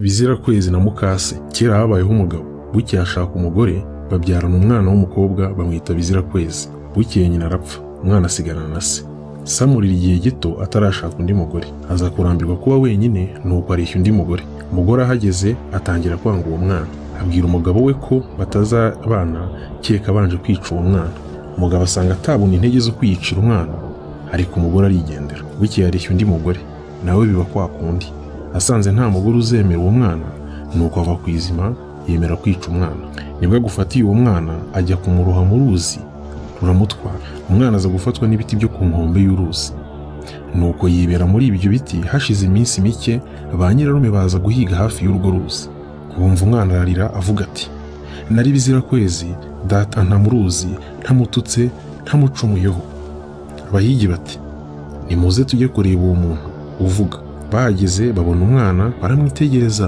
Bizirakwezi na Mukase kera habayeho umugabo bukeye ashaka umugore babyarana umwana w'umukobwa bamwita Bizirakwezi. Bukeye nyina arapfa, umwana asigarana na se. Samurira igihe gito atarashaka undi mugore, aza kurambirwa kuba wenyine nuko areshya undi mugore. Umugore ahageze atangira kwanga uwo mwana, abwira umugabo we ko batazabana kereka abanje kwica uwo mwana. Umugabo asanga atabona intege zo kwiyicira umwana, ariko umugore arigendera. Bukeye areshya undi mugore, nawe biba kwa kundi. Asanze nta mugore uzemera uwo mwana, nuko ava ku izima yemera kwica umwana. Nibwo gufatiye uwo mwana ajya kumuroha mu ruzi ruramutwara. Umwana aza gufatwa n'ibiti byo ku nkombe y'uruzi, nuko yibera muri ibyo biti. Hashize iminsi mike ba nyirarume baza guhiga hafi y'urwo ruzi. Bumva umwana ararira avuga ati, nari Bizirakwezi, data nta mu ruzi, ntamututse, ntamucumuyeho. Abahigi bati, nimuze tujye kureba uwo muntu uvuga. Bahageze babona umwana baramwitegereza.